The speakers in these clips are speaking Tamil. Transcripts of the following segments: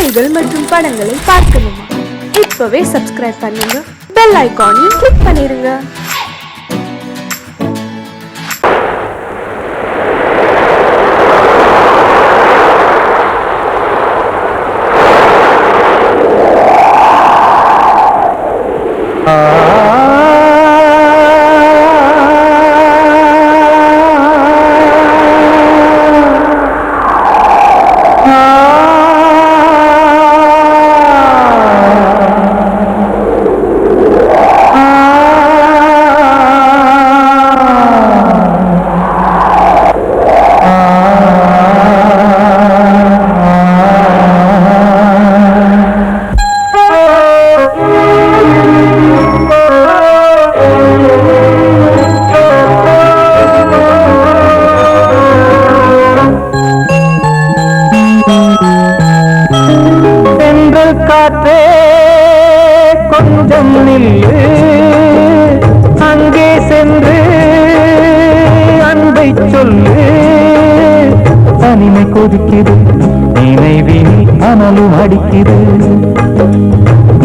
பாடல்கள் மற்றும் படங்களை பார்க்கணுமா? இப்பவே சப்ஸ்கிரைப் பண்ணுங்க, பெல் ஐகானையும் கிளிக் பண்ணிருங்க. காற்றே கொஞ்சம் நில்லு, அங்கே சென்று அன்பை சொல்லு. தனிமை கொதிக்குது, நினைவில் அனலும் அடிக்குது,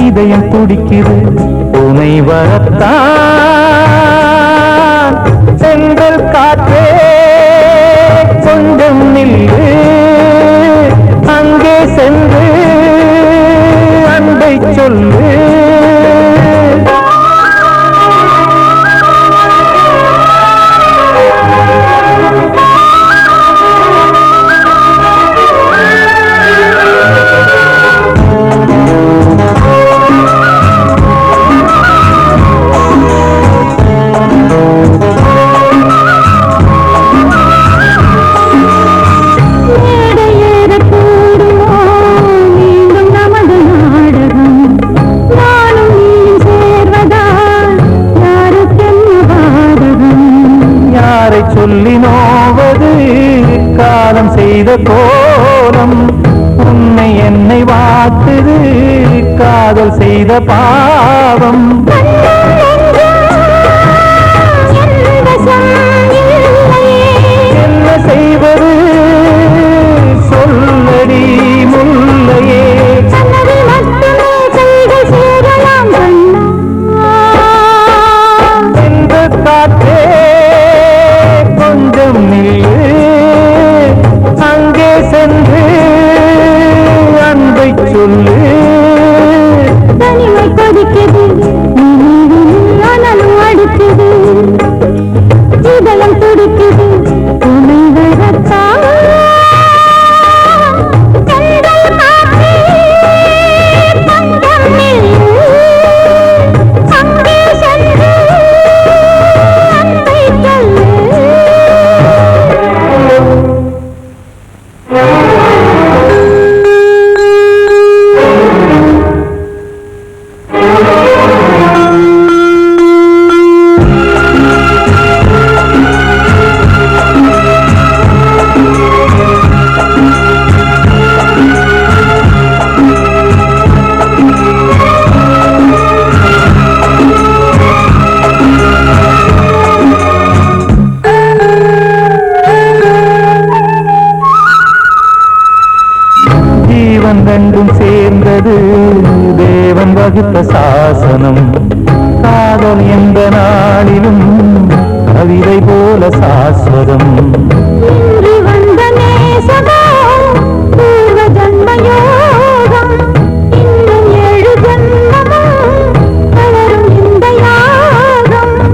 இதயம் துடிக்குது உனை வரத்தான். சென்றல் காற்றே கொஞ்சம் நில்லு, அங்கே சென்று அன்பை சொல்லு. சொல்லி நோவது காலம் செய்த கோலம், உன்னை என்னை வாட்டுது காதல் செய்த பாவம். என்ன செய்வது சொல்லடி முல்லையே. எந்த காற்றே கொஞ்சம் நில்லு, அங்கே சென்று அன்பை சொல்லு. தனிமை கொதிக்குது, அனலும் அடிக்குது, இதயம் துடிக்குது உனை வரத்தான். ரெண்டும் சேர்ந்தது தேவன் வகுத்த சாசனம். காதல் எந்த நாளிலும் கவிதை போல சாஸ்வதம்.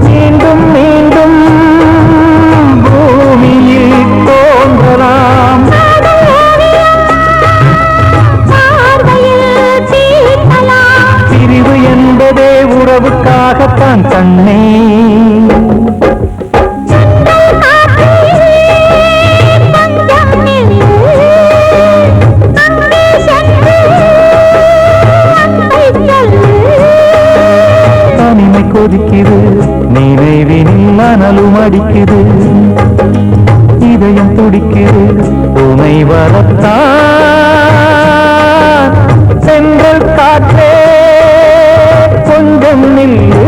மீண்டும் மீண்டும் பூமியில் தோன்றலாம். பிரிவு என்பதே உறவுக்காகத்தான் கண்ணே. தனிமை கொதிக்குது, நினைவினில் அனலும் அடிக்குது, இதயம் துடிக்குது உனை வரத்தான். சென்றல் காற்றே கொஞ்சம் நில்லு,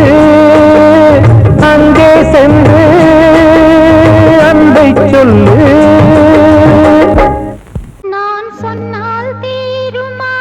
அங்கே சென்று அன்பை சொல்லு. நான் சொன்னால் தீருமா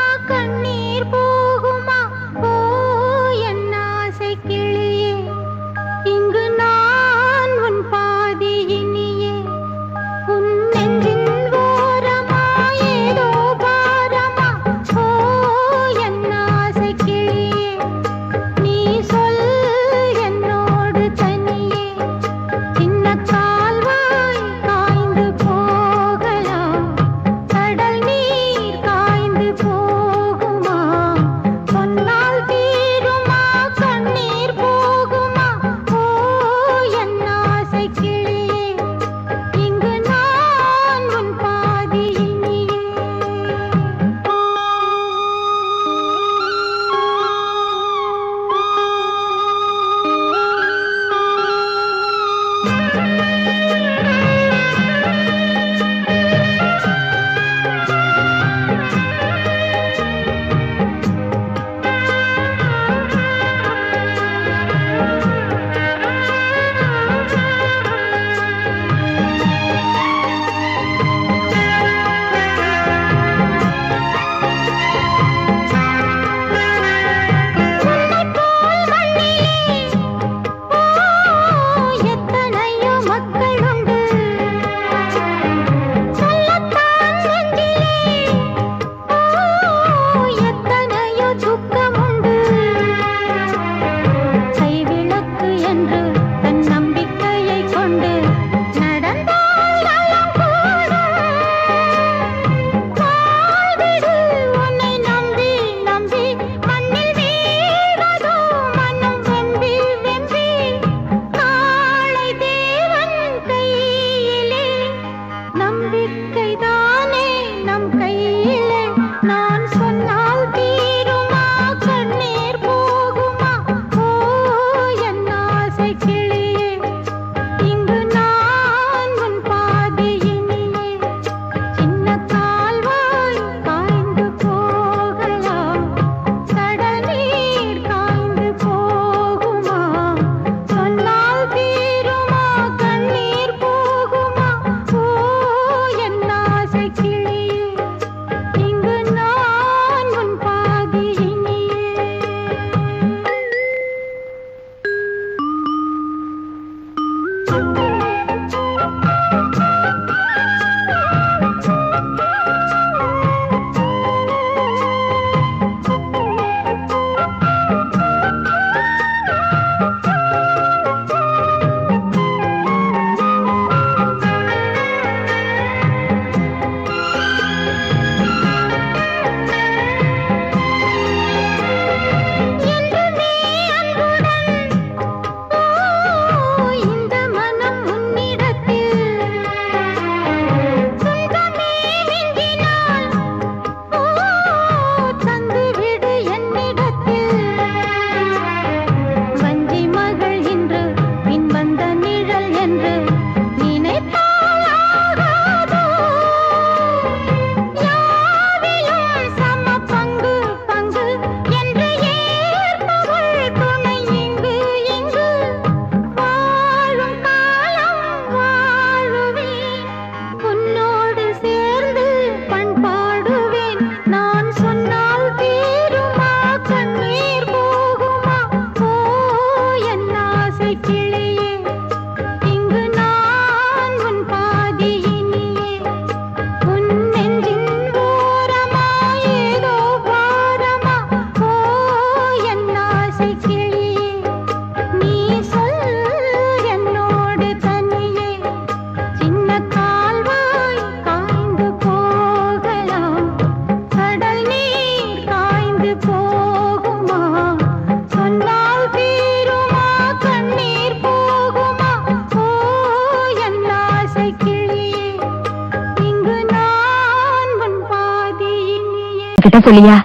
அவகிட்ட சொல்லியா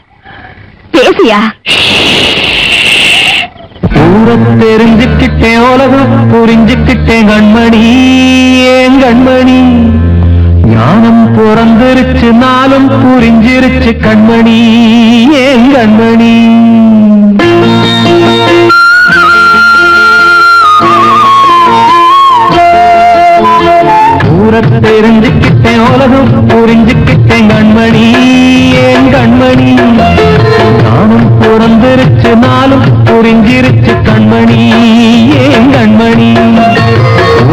பேசியா ஊரத் தெரிஞ்சுக்கிட்டேன் உலகம் புரிஞ்சுக்கிட்டேன் கண்மணி ஏன் கண்மணி ஞானம் பிறந்திருச்சு நாளும் புரிஞ்சிருச்சு கண்மணி ஏன் கண்மணி ஊரத் தெரிஞ்சுக்கிட்டேன் உலகம் புரிஞ்சுக்கிட்டேன் கண்மணி ஏன் கண்மணி ஞானம் பிறந்திருச்சு நாளும் புரிஞ்சிருச்சு கண்மணி ஏன் கண்மணி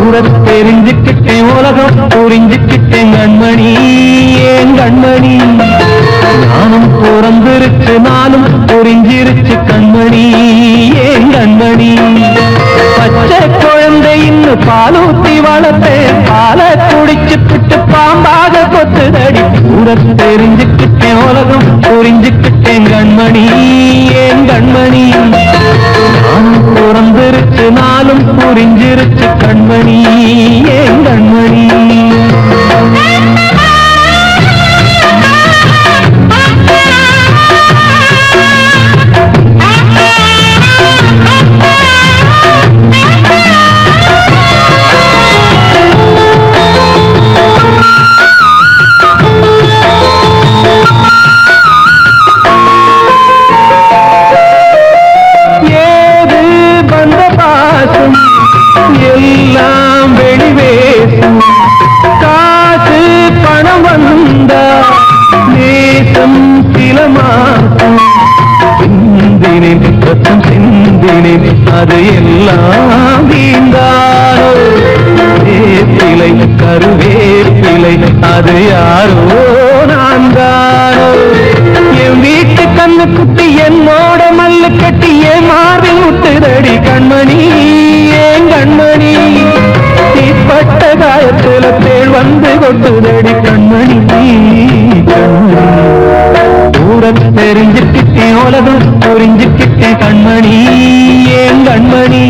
ஊரத் தெரிஞ்சுக்கிட்டேன் உலகம் புரிஞ்சுக்கிட்டேன் கண்மணி ஏன் கண்மணி ஞானம் பிறந்திருச்சு நாளும் புரிஞ்சிருச்சு கண்மணி ஏன் கண்மணி பச்சை குழந்தை இன்னும் பாலூத்தி வளர்த்தேன் பாலை குடிச்சு பிட்டு பாம்பாக கொத்துதடி ஊரத் தெரிஞ்சுக்கிட்டேன் உலகம் புரிஞ்சுக்கிட்டேன் கண்மணி ஏன் கண்மணி ஞானம் பிறந்திருச்சு நாளும் புரிஞ்சிருச்சு கண்மணி ஏன் கண்மணி எல்லாம் வெளிவேசும் காசு பணம் வந்தா நேசம் சில மாசம் சிந்தினேன் ரத்தம் சிந்தினேன் அது எல்லாம் வீந்தாரோ வேப்பிலை கருவேப்பிலை அது யாரோ நான் தானோ என் வீட்டு கண்ணு குட்டி என்னோட மல்லு கட்டி என் மார்பில் முட்டுதடி கண்மணி ஏன் கண்மணி தீப்பட்ட காயத்துல தேள் வந்து கொட்டுதடி கண்மணி கண்மணி ஊரத் தெரிஞ்சுக்கிட்டேன் உலகம் புரிஞ்சுக்கிட்டேன் கண்மணி ஏன் கண்மணி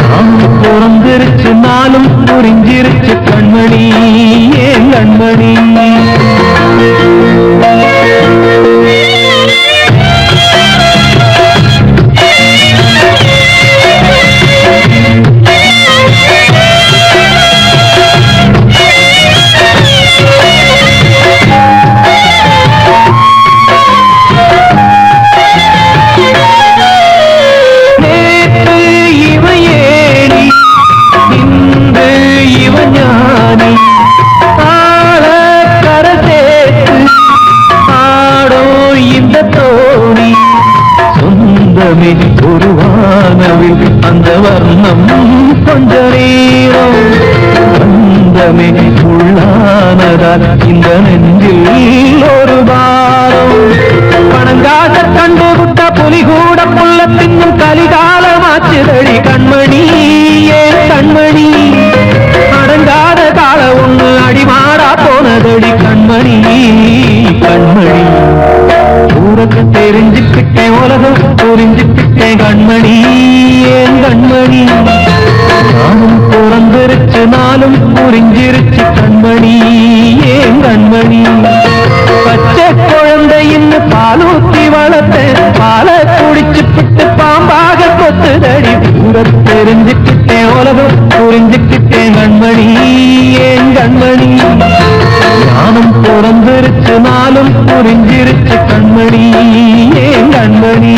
நாம் பிறந்திருச்சு நாளும் புரிஞ்சிருச்சு கண்மணி ஏன் கண்மணி ஒரு வானவில் அந்த வர்ணம் கொஞ்ச நேரம் வந்தமே உள்ளானதால் இந்த நெஞ்சில் ஒரு பாரம் பணங்காக கண்டு விட்ட புலி கூட புள்ள தின்னும் கலிகாலமாச்சுதடி கண்மணி ஏன் கண்மணி அடங்காத கால ஒண்ணு அடிமாடா போனதடி கண்மணி கண்மணி ஊரத் தெரிஞ்சுக்கிட்டேன் உலகம் புரிஞ்சுக்கிட்டேன் கண்மணி ஏன் கண்மணி நானும் பிறந்திருச்சு நாளும் புரிஞ்சிருச்சு கண்மணி ஏன் கண்மணி பச்சை குழந்தை இன்னும் பாலூத்தி வளர்த்தேன் பாலை குடிச்சு பிட்டு பாம்பாக கொத்துதடி ஊரத் தெரிஞ்சுக்கிட்டேன் உலகம் புரிஞ்சுக்கிட்டேன் கண்மணி ஏன் கண்மணி ஞானம் பிறந்திருச்சு நாளும் புரிஞ்சிருச்சு கண்மணி ஏன் கண்மணி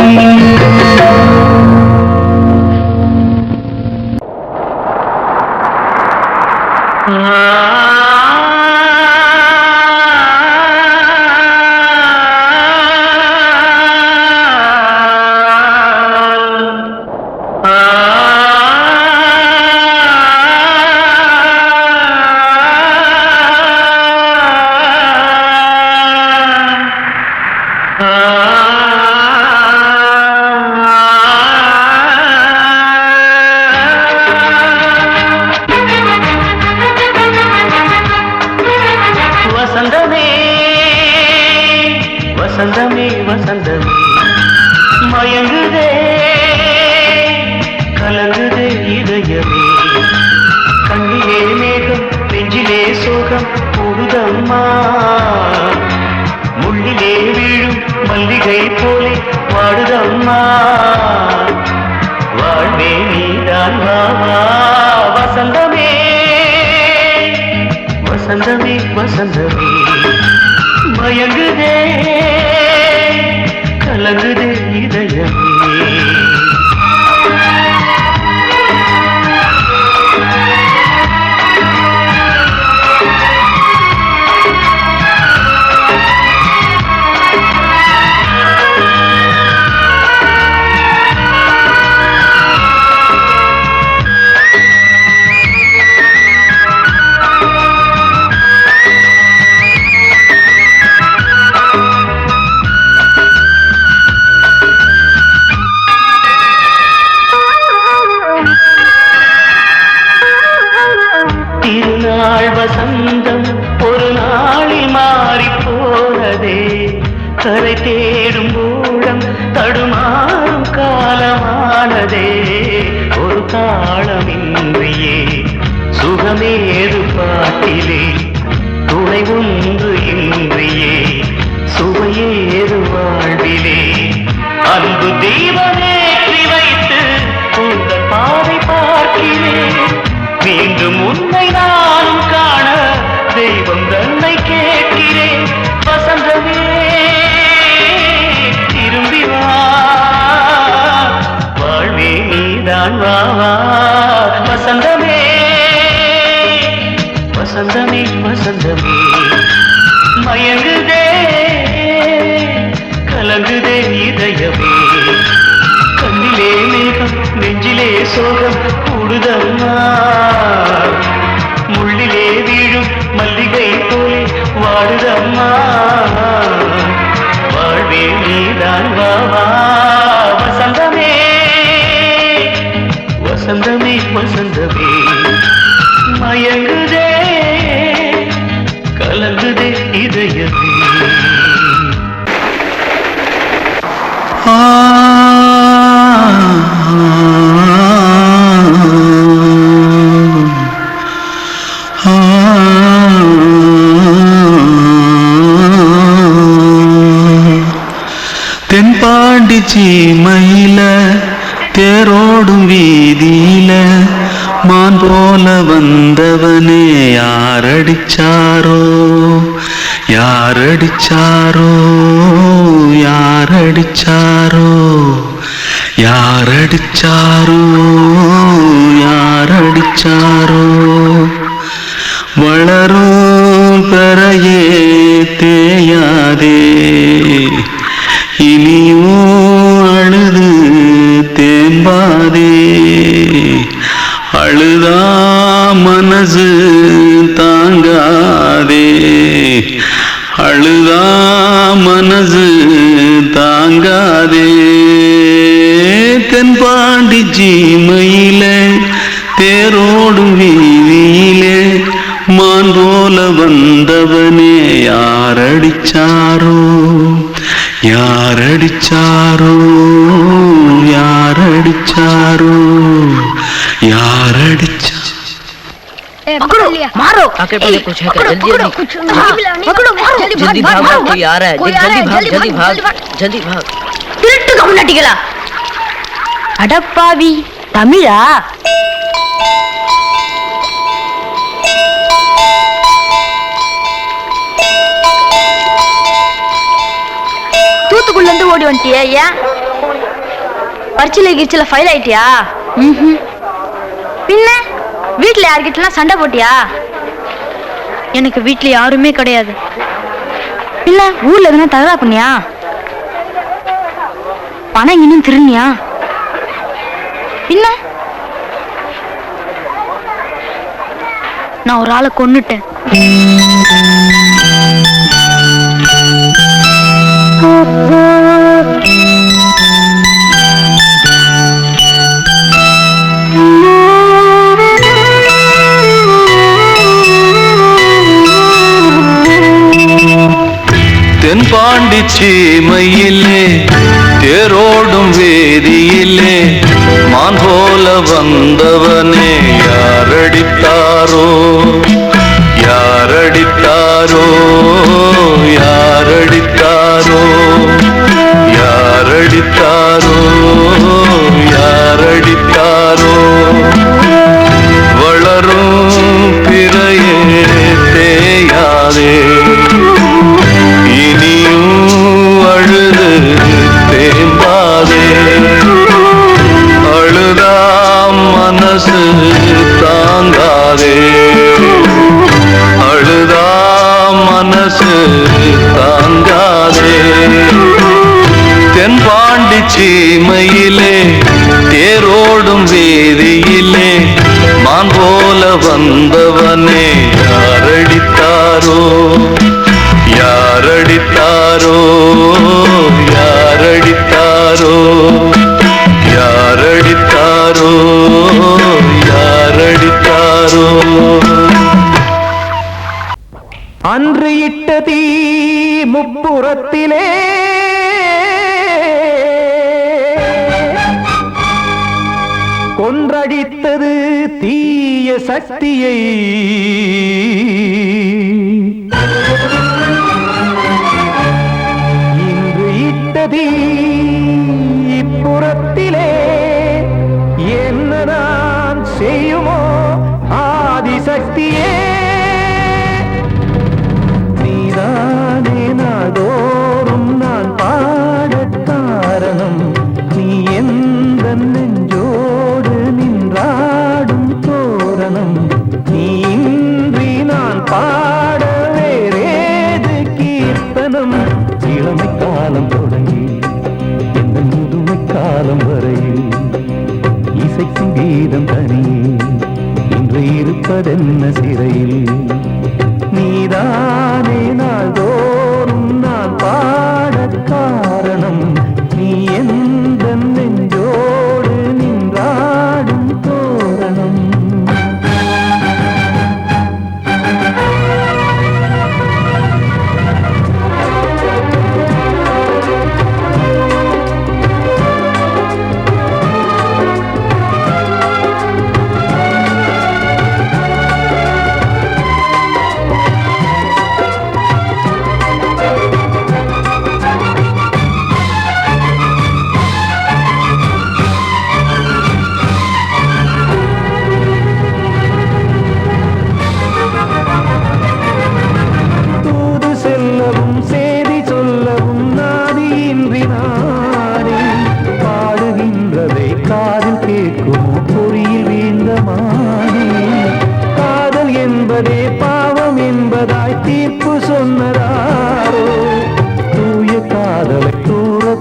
வசந்தமே வசந்தமே மயங்குதே கலங்குதே இதயமே கண்ணிலே மேகம் நெஞ்சிலே சோகம் கூடுதம்மா முள்ளிலே வீழும் மல்லிகை போலே வாடுதம்மா வாழ்வே நீதான் வாவா வசந்தமே வசந்தமே வசந்தமே மயங்குதே கலங்குதே இதயமே திருநாள் வசந்தம் ஒரு நாளில் மாறி போனதே கரை தேடும் ஊழம் தடுமாறும் காலமானதே ஒரு தாளமின்றியே சுகமேது பாட்டிலே துணை ஒன்று இன்றியே சுவையேது வாழ்விலே அன்பு தீபமேற்றி வைத்து உங்கள் பாதை பார்க்கிறேன் மீண்டும் உன்னை நானும் காண தெய்வம் தன்னை கேட்கிறேன் வசந்தமே திரும்பி வா வாழ்வே நீதான் வா வசந்தமே வசந்தமே வசந்தமே மயங்குதே கலங்குதே இதயமே கண்ணிலே மேகம் நெஞ்சிலே சோகம் கூடுதம்மா முள்ளிலே வீழும் மல்லிகை போலே வாடுதம்மா வாழ்வே நீதான் வாவா வசந்தமே வசந்தமே வசந்தமே மயங்குதே கலங்குதே இதயமே தென்பாண்டி சீமையில தேரோடும் வீதியில மான் போல வந்தவனே யாரடிச்சாரோ யாரடிச்சாரோ யாரடிச்சாரோ யாரடிச்சாரோ யாரடிச்சாரோ வளரும் பெறையே தேயாதே இனியும் அழுது தேம்பாதே அழுதா மனசு தாங்காதே அழுதா மனசு தாங்காதே தென்பாண்டி சீமையில தேரோடும் வீதியிலே மான் போல வந்தவனே யாரடிச்சாரோ யாரடிச்சாரோ யாரடிச்சாரோ யாரடிச்சா मारो आके पहले कुछ है क्या जल्दी जल्दी जल्दी भाग कोई आ रहा है जल्दी भाग जल्दी भाग திருட்டு கம்முனட்டிகளா அடப்பாவி தமிழா தூத்துக்குள்ள இருந்து ஓடி வந்துட்டியா ஏன் பரிச்சையில கிரிச்சில ஃபைல் ஆயிட்டியா பின்ன வீட்டுல யார்கிட்டலாம் சண்டை போட்டியா எனக்கு வீட்டுல யாருமே கிடையாது இல்ல ஊர்ல எதுனா தகரா பண்ணியா பணம் இன்னும் திருநியா பின்ன நான் ஒரு ஆளை கொன்னுட்டேன் தென்பாண்டி சீமையிலே தேரோடும் வேதியிலே மான் போல வந்தவனே யாரடித்தாரோ யாரடித்தாரோ யாரடித்தாரோ யாரடித்தாரோ யாரடித்தாரோ வளரும் பிறையே தேயாதே இனியும் அழுது தேம்பாதே அழுதாம் மனசு தாங்காதே அழுதாம் மனசு தாங்காதே தென்பாண்டி சீமையிலே தேரோடும் வீதியிலே மான் போல வந்தவனே யாரடித்தாரோ யாரடித்தாரோ யாரடித்தாரோ யாரடித்தாரோ யாரடித்தாரோ அன்று இட்ட தீ முப்புறத்திலே கொன்றடித்தது தீய சக்தியை இன்று இட்ட தீ இப்புறத்திலே என்ன நான் செய்யுமோ ஆதிசக்தியே நீதானே நாடோறும் நான் பாடக் காரணம் நீ எந்த நெஞ்சோடு நின்றாடும் தோரணம் நீ இன்றி நான் பாட வேறேது கீர்த்தனம் இளமை காலம் தொடங்கி எந்த முதுமை காலம் வரையில் இசைக்கும் கீதம் தனியே இன்று இருப்பதென்ன சிறையில் நீதானே நாள்தோறும் நான் பாடக் காரணம் நீ எந்த நெஞ்சோடு நின்றாடும் தோரணம்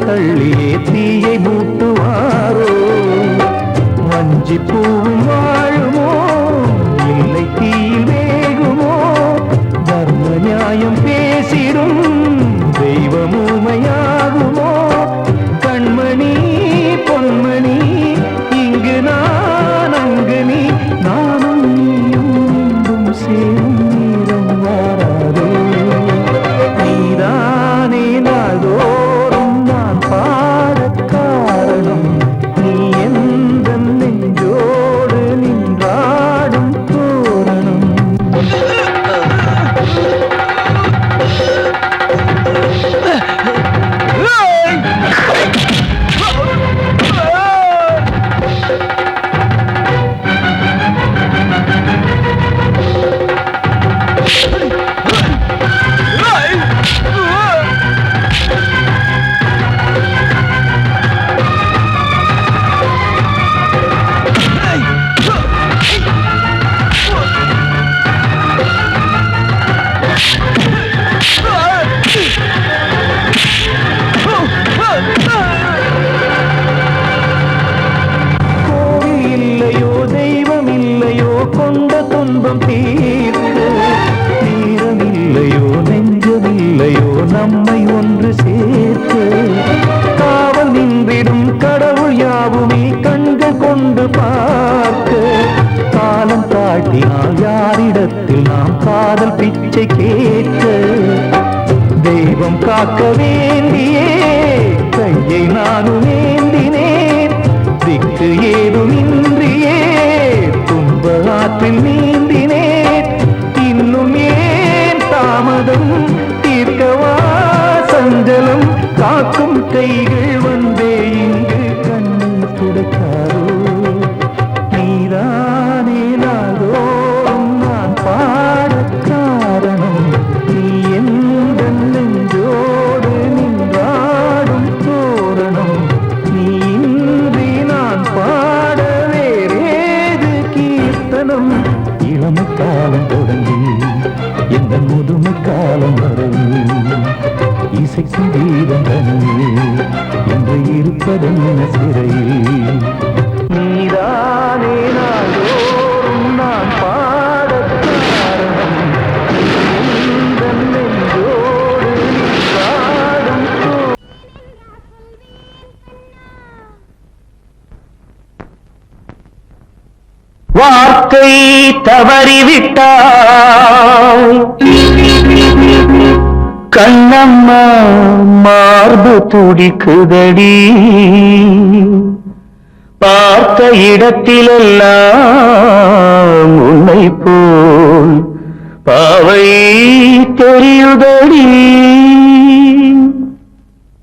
தள்ளியே தீயை மூட்டுவாரோ வஞ்சி பூவும் வாழுமோ இல்லை தீயில் வேகுமோ தர்ம நியாயம் பேசிடும் தெய்வமுமையாகுமோ கண்மணி பொன்மணி இங்கு நான் அங்கு நீ நானும் நீயும் மீண்டும் சேரும் நேரம் வாராதோ நீதானே நாளோ பாடக் காரணம் நீ எந்த நெஞ்சோடு நின்றாடும் தோரணம் கொண்ட துன்பம் தீர்க்க தீரமில்லையோ நெஞ்சமில்லையோ நம்மை ஒன்று சேர்க்க காவல் நின்றிடும் கடவுள் யாவுமே கண்கள் கொண்டு பார்க்க காலம் தாட்டினால் யாரிடத்தில் நாம் காதல் பிச்சை கேட்க தெய்வம் காக்க வேண்டியே கையை நானும் ஏந்தினேன் திக்கு ஏதுமின்றியே துன்ப ஆற்றில் நீந்தினேன் இன்னும் காக்கும் கைகள் வந்தே இங்கு கண்ணை துடைத்தாரோ நீதானே நாள்தோறும் நான் பாடக் காரணம் நீ எந்த நெஞ்சோடு நின்றாடும் தோரணம் நீ இன்றி நான் பாட வேறேது கீர்த்தனம் இளமை காலம் தொடங்கி எந்த முதுமை காலம் வரை இசைக்கும் கீதம் தனியே என்று இருப்பதென்ன சிறையில் நீதானே நாள்தோறும் நான் பாடக் காரணம் எந்த நெஞ்சோடு நின்றாடும் வார்த்தை தவறிவிட்டாய் கண்ணம்மா மார்பு துடிக்குதடி பார்த்த இடத்திலெல்லாம் உன்னை போல் பாவை தெரியுதடி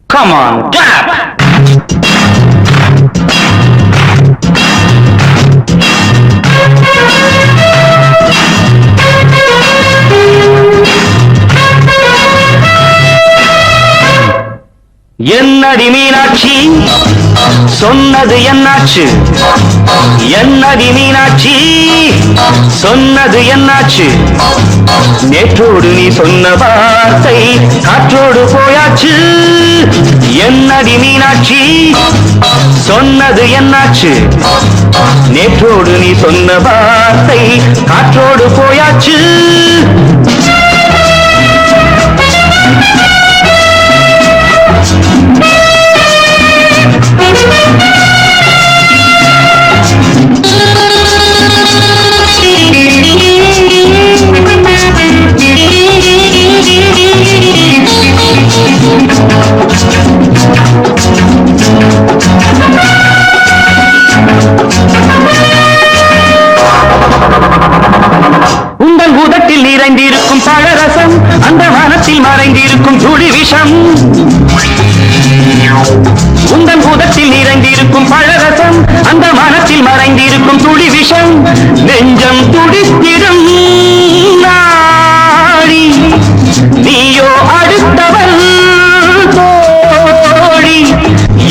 Come on, clap! என்னடி மீனாட்சி சொன்னது என்னாச்சு என்னடி மீனாட்சி சொன்னது என்னாச்சு நேற்றோடு நீ சொன்ன வார்த்தை காற்றோடு போயாச்சு என்னடி மீனாட்சி சொன்னது என்னாச்சு நேற்றோடு நீ சொன்ன வார்த்தை காற்றோடு போயாச்சு உங்கள் உதட்டில் நிறைந்திருக்கும் பழரசம் அந்த மனத்தில் மறைந்திருக்கும் துளி விஷம் உங்கள் உதட்டில் நிறைந்திருக்கும் பழரசம் அந்த மனத்தில் மறைந்திருக்கும் துளி விஷம் நெஞ்சம் துடித்திடும் நாடி நீயோ அடுத்தவள் தோழி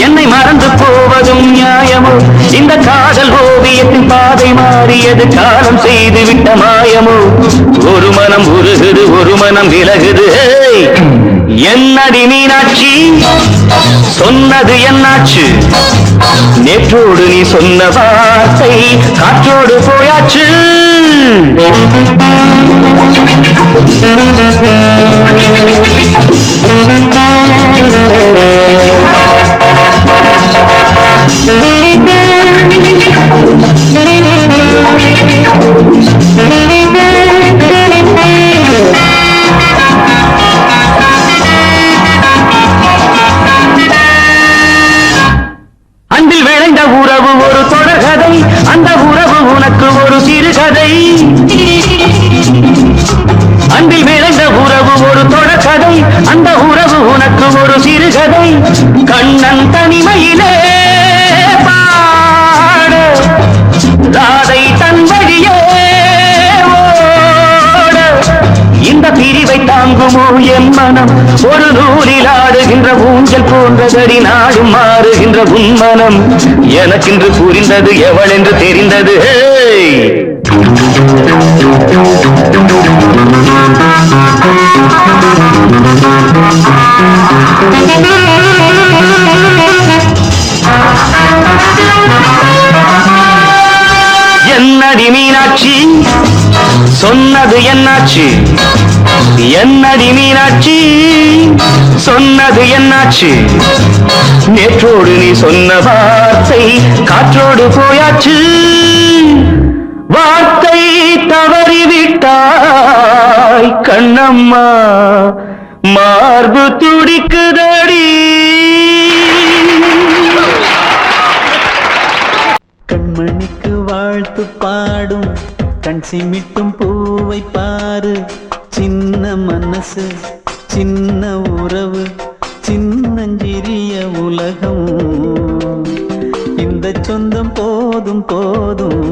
என்னை மறந்து போவதும் நியாயமோ இந்த காதல் ஓவியத்தின் பாதை மாறியது காலம் செய்து விட்ட மாயமோ ஒரு மனம் உருகுது ஒரு மனம் விலகுது என்னடி மீனாட்சி சொன்னது என்னாச்சு நேற்றோடு நீ சொன்ன வார்த்தை காற்றோடு போயாச்சு அன்பில் விளைந்த உறவு ஒரு தொடர்கதை அந்த உறவு உனக்கு ஒரு சிறுகதை அன்பில் விளைந்த உறவு ஒரு தொடர்கதை அந்த உறவு உனக்கு ஒரு சிறுகதை கண்ணன் தனிமையிலே பாட ராதை தன் வழியே ஓட இந்த பிரிவை தாங்குமோ என் மனம் ஒரு நூலில் ஆடுகின்ற ஊஞ்சல் போன்றதடி நாடும் மாறுகின்ற உன்மனம் எனக்கென்று புரிந்தது எவள் என்று தெரிந்தது என்னடி மீனாட்சி சொன்னது என்னாச்சு என்னடி மீனாட்சி சொன்னது என்னாச்சு நேற்றோடு நீ சொன்ன வார்த்தை காற்றோடு போயாச்சு வார்த்தை தவறிவிட்டாய் கண்ணம்மா மார்பு துடிக்குதடி கண்மணிக்கு வாழ்த்து பாடும் கண் சிமிட்டும் பூவை பாரு சின்ன மனசு சின்ன உறவு சின்னஞ்சி உலகம். இந்த சொந்தம் போதும் போதும்.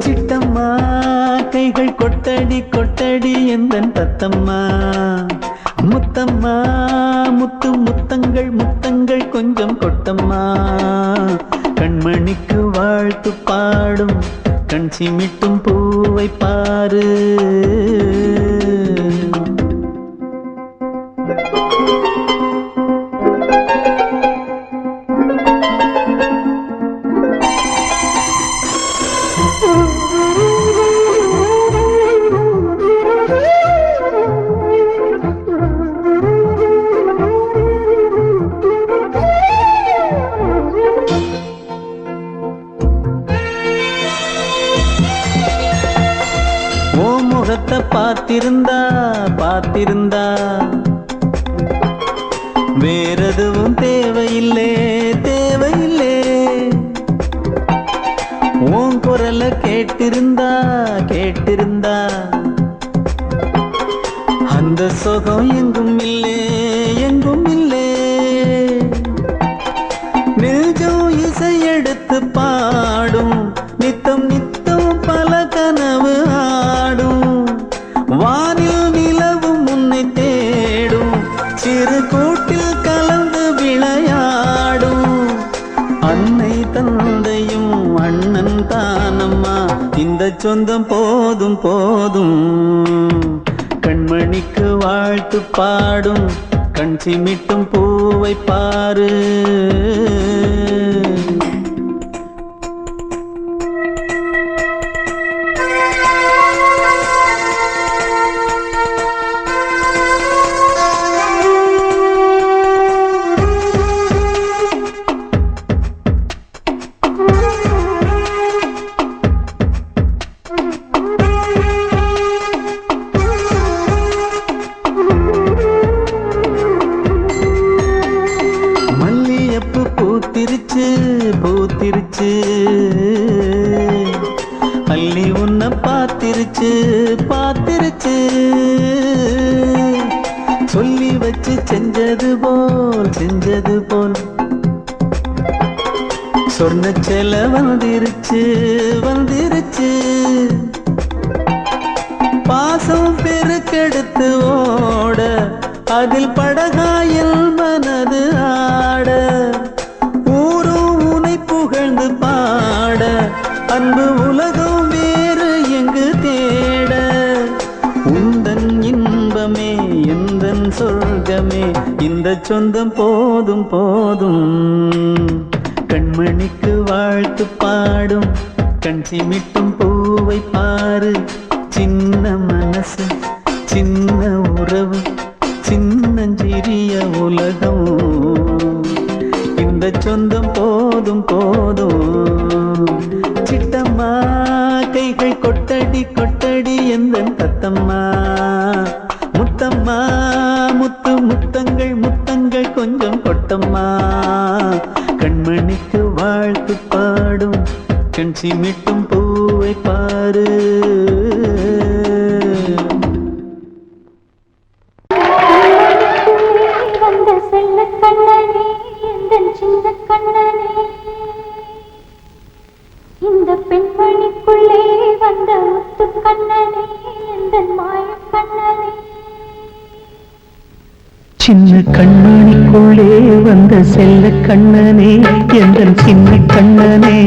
சிட்டம்மா கைகள் கொட்டடி கொட்டடி எந்தன் தத்தம்மா. முத்தம்மா முத்து முத்தங்கள் முத்தங்கள் கொஞ்சம் கொட்டம்மா. கண்மணிக்கு வாழ்த்து பாடும் கண் சிமிட்டும் பூவை பாரு. பார்த்திருந்தா பார்த்திருந்தா வேறெதுவும் தேவையில்லை தேவையில்லை. உன் குரல கேட்டிருந்தா கேட்டிருந்தா அந்த சுகம் எங்கும் இல்லை எங்கும் இல்லை. நெஞ்சம் இசை எடுத்து பாடும் நித்தம் நித்தம் பல கனவு ஆடும். வானில் நிலவும் உன்னை தேடும் சிறு கூட்டில் கலந்து விளையாடும். அன்னை தந்தையும் அண்ணன் தானம்மா. இந்த சொந்தம் போதும் போதும். கண்மணிக்கு வாழ்த்து பாடும் கண் சிமிட்டும் பூவை பாரு. பூத்திருச்சு பூத்திருச்சு அள்ளி உன்னை பார்த்திருச்சு பார்த்திருச்சு. சொல்லி வச்சு செஞ்சது போல் சொன்ன செல வந்துருச்சு வந்துருச்சு. பாசம் பெருக்கெடுத்து ஓட அதில் படகாயில் மனது ஆட. ஊரும் உனை புகழ்ந்து பாட அன்பு உலகம் வேறு எங்கு தேட. உந்தன் இன்பமே எந்தன் சொர்க்கமே இந்த சொந்தம் போதும் போதும். கண்மணிக்கு வாழ்த்து பாடும் கண் சிமிட்டும் பூவை பாரு. சின்ன மனசு சின்ன உறவு சின்னஞ்சிறிய உலகம். இந்த சொந்தம் போதும் போதும். சிட்டம்மா கைகள் கொட்டடி கொட்டடி எந்தன் தத்தம்மா. முத்தம்மா முத்து முத்தங்கள் முத்தங்கள் கொஞ்சம் கொட்டம்மா. கண்மணிக்கு வாழ்த்து பாடும் கண் சிமிட்டும் பூவை பாரு. வந்த செல்ல கண்ணனே எந்தன் சின்ன கண்ணனே. இந்த பெண்மணிக்குள்ளே வந்த முத்து கண்ணனே எந்தன் மாய கண்ணனே. சின்ன கண்மணிக்குள்ளே வந்த செல்ல கண்ணனே எந்தன் சின்ன கண்ணனே.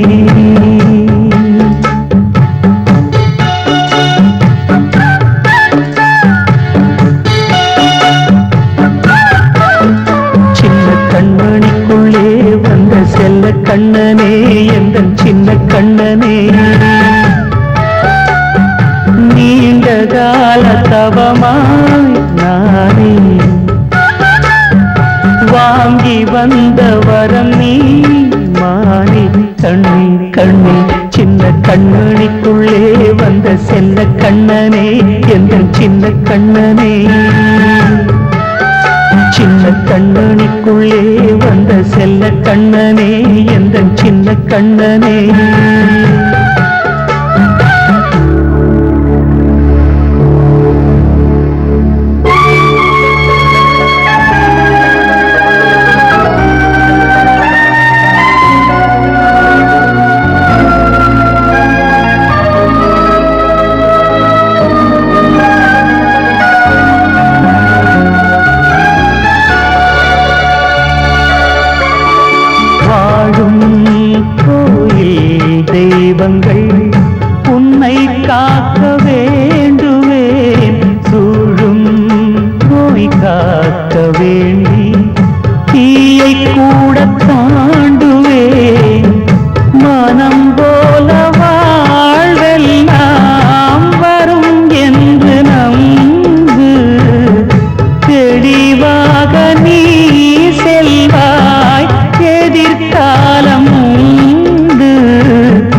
சின்ன கண்மணிக்குள்ளே வந்த செல்ல கண்ணனே எந்தன் சின்ன கண்ணனே. நீண்ட கால தவமாய் நானே வாங்கி வந்த வரம் நீ மானே. கண்ணீர் கண்ணீர் சின்ன கண்மணிக்குள்ளே வந்த செல்ல கண்ணனே எந்தன் சின்ன கண்ணனே. சின்ன கண்ணனுக்குள்ளே வந்த செல்ல கண்ணனே எந்தன் சின்ன கண்ணனே. நதியை கூட தாண்டுவேன் மனம் போல வாழ்வெல்லாம் வரும் என்று நம்பு தெளிவாக நீ செல்வாய் எதிர்காலம் உண்டு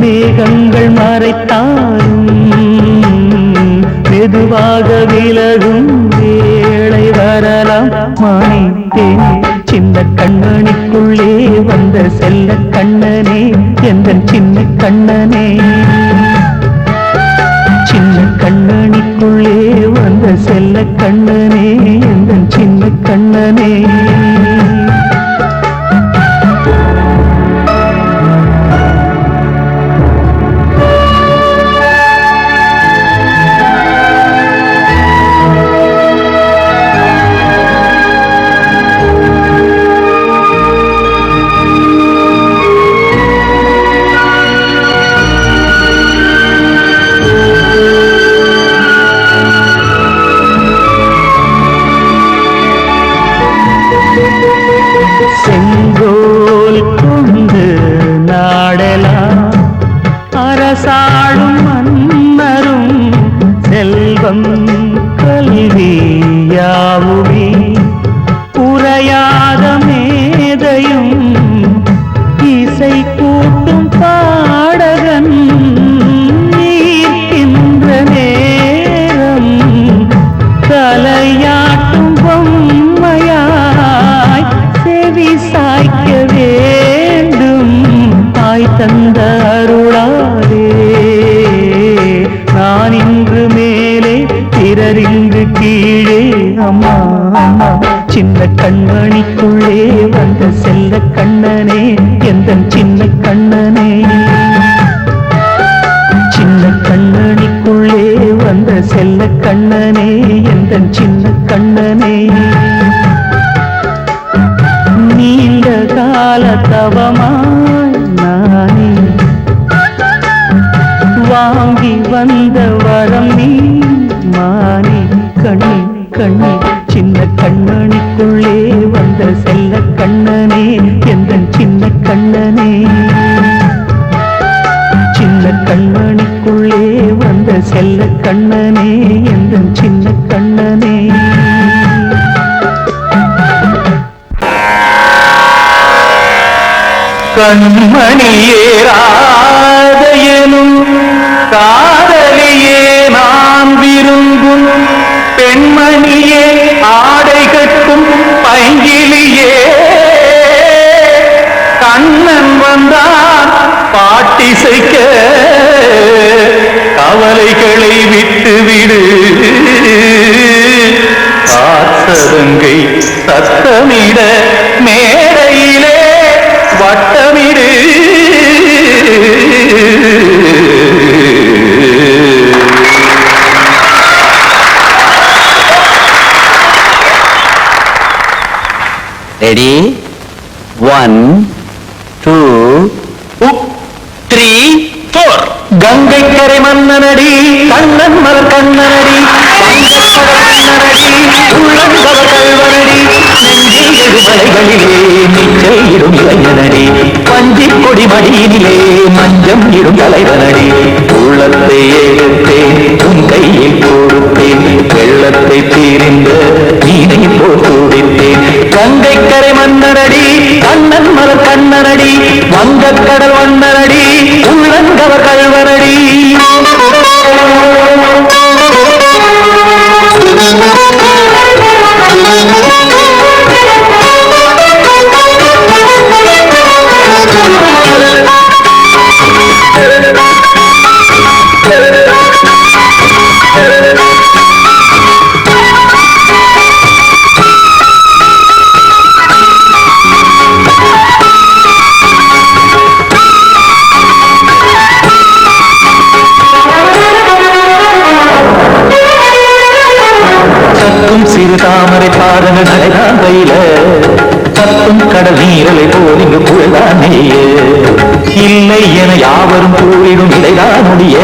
மேகங்கள் மறைத்தாலும் மெதுவாக விலகும் வேளை வரலாம் மாணித்தேனே சின்ன கண்ணனுக்குள்ளே வந்த செல்ல கண்ணனே எந்தன் சின்ன கண்ணனே சின்ன கண்ணனுக்குள்ளே வந்த செல்ல கண்ணனே எந்தன் சின்ன கண்ணனே செங்கோல் கொண்டு நாடலாம் அரசாளும் மன்னரும் செல்வம் கல்வி யாவுமே உரையாத மேதையும் இசை கூட்டும் பாடகன் ஈர்க்கின்ற நேரம் தலையாட்டும் பொம்மையாய் செவி சாய்க்க வேண்டும் தாய் தந்த அருளாலே நான் இன்று மேலே பிறர் இன்று கீழே அம்மா அம்மா சின்ன கண்மணிக்குள்ளே வந்த செல்ல கண்ணனே எந்தன் சின்ன கண்ணனே சின்ன கண்ணனிக்குள்ளே வந்த செல்ல கண்ணனே எந்தன் சின்ன கண்ணனே நீண்ட கால தவமாய் நானே வாங்கி வந்த வரம் நீ மானே கண்ணி கண்ணி சின்ன கண்ணனிக்குள்ளே வந்த செல்ல கண்ணனே எந்தன் சின்ன கண்ணனே சின்ன கண்ணனிக்குள்ளே வந்த செல்ல கண்ணனே எந்தன் சின்ன கண்ணனே கண்மணியே ராதையனும் காதலியே நான் விரும்பும் பெண்மணியே ஆடை கட்டும் பைங்கிலியே கண்ணன் வந்தான் பாட்டிசைக்க கவலைகளை விட்டுவிடு பாசரங்கை சத்தமிட மேடையிலே வட்டமிடு ரெடி 1 2 3 4 கங்கை கரை மன்னனடி கண்ணன் மலர் கண்ணனடி உள்ளங்கவர் கல்வனடி நெஞ்சில் எழுமலைகளிலே நீச்சல் இடும் இளைஞனடி பஞ்சி கொடி மடியினிலே மஞ்சம் இடும் தலைவனடி உள்ளத்தை எடுத்தேன் உன் கையில் கொடுத்தேன் வெள்ளத்தை தீர்ந்த நீனை போல் துடித்தேன் கங்கை கரை மன்னனடி கண்ணன் மலர் கண்ணனடி வங்கக் கடல் வண்ணனடி உள்ளங்கவர் கல்வனடி சிறு தாமரை பாதங்கள் நடைதான் கையில கத்தும் கடல் நீரலை போல் இங்கு புகழ்தான் நெய்ய இல்லை என யாவரும் கூறிடும் இடைதான் முடிய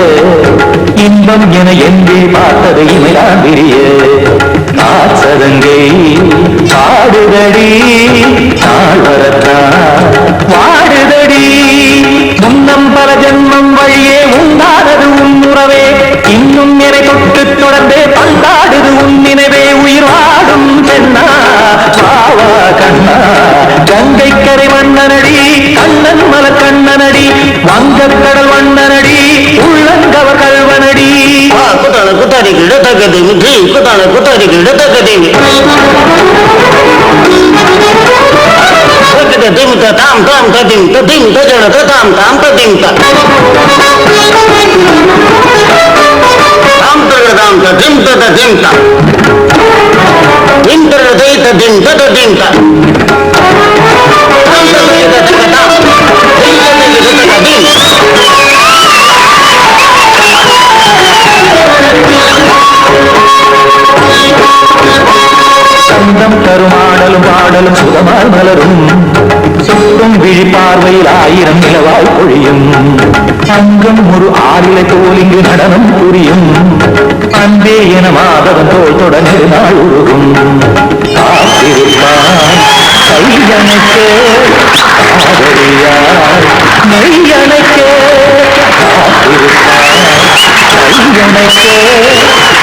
இன்பம் என எங்கே பார்த்தது இமைதான் விரிய சதங்கை பாடுதடி நாள் வரத்தான் வாடுதடி முன்னம் பல ஜென்மம் வழியே உண்டானது உன் உறவே இன்னும் என்னை தொட்டு தொடர்ந்தே பந்தாடுது உன் நினைவே உயிர் வாடும் பெண்ணா பாவா கண்ணா கங்கை கரை மன்னனடி கண்ணன் மல கண்ணனடி வங்கக்கடல் வண்ணனடி உள்ளங்கவ கல்வனடி குத்தான குத்தாரிக்கு இடத்தக்கதை முற்றி குத்தான குத்தாரிக்கு இடத்தக்கதை திமுக தாம் தாம் ததிம் ததிம் தஜன தாம் தாம் ததிம் தாம் தம் ததிம் ததிம் தாம் இந்திர தை ததிம் ததிம் தாம் தாம் ததிம் ததிம் தாம் சந்தம் தருமாடலும் பாடலும் சுகமால் மலரும் சுற்றும் விழி பார்வையில் 1000 நிலவாய் பொழியும் அங்கம் ஒரு ஆறிலை தோல் இங்கு நடனம் புரியும் அன்பே என மாதவன் தோல் தொடர்ந்து நாள் உருகும் காத்திருப்பான் கையணைக்கே காதலியார் மெய்யணைக்கே காத்திருப்பான் கையணைக்கே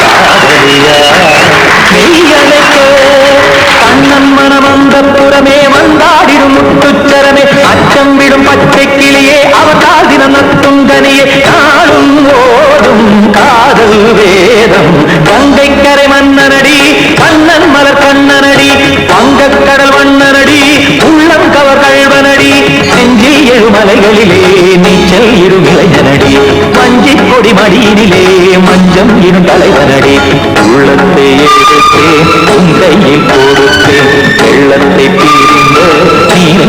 காதலியார் மெய்யணைக்கே கண்ணன் மனம் அந்த புறமே வந்தாடிடும் முத்துச்சரமே அச்சம் விடும் பச்சை கிளியே அவதால் தினம் நத்தும் கனியே நாளும் ஓடும் காதல் வேதம் கங்கை கரை மன்னனடி கண்ணன் மலர் கண்ணனடி வங்கக்கடல் வண்ணனடி உள்ளம் கவர் கழ்வனடி செஞ்சி எழுமலைகளிலே நீச்சல் இரும் இளைஞனடி மஞ்சி கொடி மடியினிலே மஞ்சம் இரும் தலைவனடி உள்ளத்தை எடுத்தேன் உன் கையில் கொடுத்தேன் வெள்ளத்தை பிரிந்த நீர